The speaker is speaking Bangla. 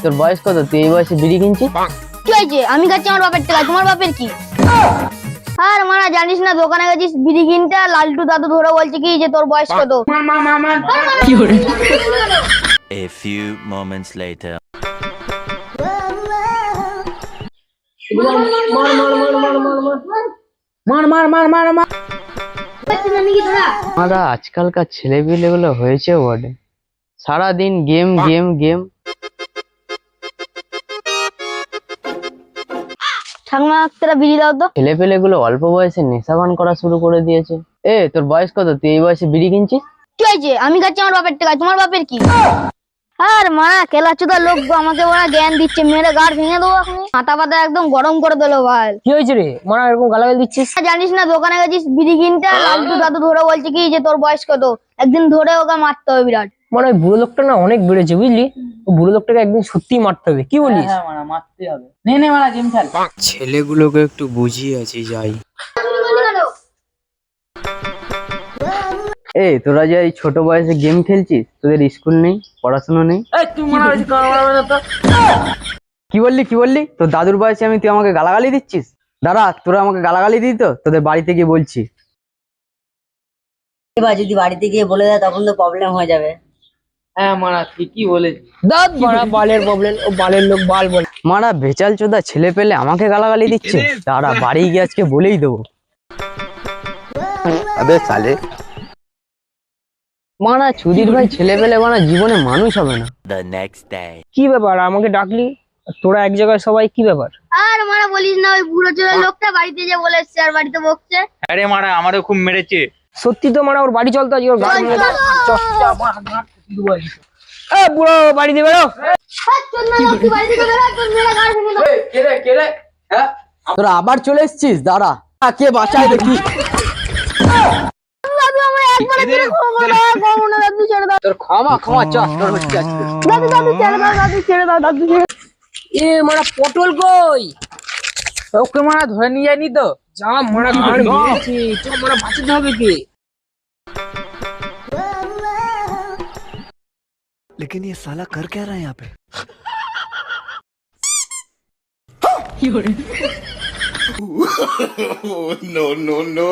তোর বয়স কত? তুই এই বয়সে বিড়ি কিনছিস? কি হয়েছে? আমি খাচ্ছি আমার বাপের টাকা, তোমার বাপের কি? আর মারা জানিস না, দোকানে গেছিস বিড়ি কিনতে, লালটু দাদু ধরে বলছে কি যে তোর বয়স কত? A few moments later. আমরা আজকালকার ছেলেপিলে গুলো হয়েছে বটে, সারাদিন গেম গেম গেম। ঠাকুমা একটা বিড়ি দাও তো। ছেলেপেলে গুলো অল্প বয়সে নেশাবান করা শুরু করে দিয়েছে। তোর বয়স কত? তুই এই বয়সে বিড়ি কিনছিস? কি হয়েছে? আমি খাচ্ছি আমার বাপের টাকা, তোমার বাপের কি? আর মারা কেলাচোদা লোক আমাকে ওরা জ্ঞান দিচ্ছে, মেরে গাড় ভেঙে দেবো এখন। মাথা পাতা একদম গরম করে দিলো ভাই। কি হয়েছে রে মারা, এরকম গালাগাল দিচ্ছিস? জানিস না, দোকানে গেছিস বিড়ি কিনতে, লালটু দাদু ধরে বলছে কি যে তোর বয়স কত? একদিন ধরে ওকে মারতে হবে বিরাট। মানে ওই বুড়ো লোকটা না অনেক বেড়েছে বুঝলি, ও বুড়ো লোকটাকে একদিন সত্যি মারতে হবে, কি বলিস? মারতে হবে। নে মারা গেম খেল। ছেলেগুলোকে একটু বুঝিয়ে আছি যাই। তোরা যে এই ছোট বয়সে গেম খেলছিস, তোদের স্কুল নেই, পড়াশোনা নেই? কি বললি? তোর দাদুর বয়সে তুই আমাকে গালাগালি দিচ্ছিস? দাঁড়া, তোরা আমাকে গালাগালি দিত, তোদের বাড়িতে গিয়ে বলছি। এবার যদি বাড়িতে গিয়ে বলে দেয় তখন তো প্রবলেম হয়ে যাবে। হ্যাঁ মারা, ঠিকই বলে। দাঁত মারা বালের প্রবলেম, ও বালের লোক বাল বলে। মারা ভেচাল চোদা ছেলে পেলে আমাকে গালাগালি দিচ্ছে। দাঁড়া, বাড়ি গিয়ে আজকে বলেই দেবো। अबे साले মারা চুদির ভাই, ছেলে পেলে মারা জীবনে মানুষ হবে না। The next day. কি ব্যাপার, আমাকে ডাকলি? তোরা এক জায়গায় সবাই, কি ব্যাপার? আর মারা বলিস না, ওই বুড়ো চোরের লোকটা বাড়িতে যে বলে এসছে আর বাড়িতে বকছে। আরে মারা আমারও খুব মেরেছে। সত্যি তো মারা, ওর বাড়ি চলতো আজকে, ওর গাড়ি নিয়ে বুড়ো বাড়ি দিয়ে বেরো। তোরা আবার চলে এসছিস? দাঁড়া, কে বাঁচায় দেখি। দাদু আমরা একবারে ছেড়ে খাবো না, খাবো না দাদু, ছেড়ে দাও তোর ক্ষমা চ, তোর হচ্ছে আজকে। দাদু, দাদু ছেড়ে দাও, দাদু ছেড়ে দাও, দাদু ছেড়ে। এ মারা পটল কই? ওকে মারা ধরে নিয়ে যায়নি তো? যা মারা গাড়ি মেরেছি, তো মারা বাঁচাতে হবে কি? लेकिन ये साला कर क्या रहा है यहाँ पे No, no, no.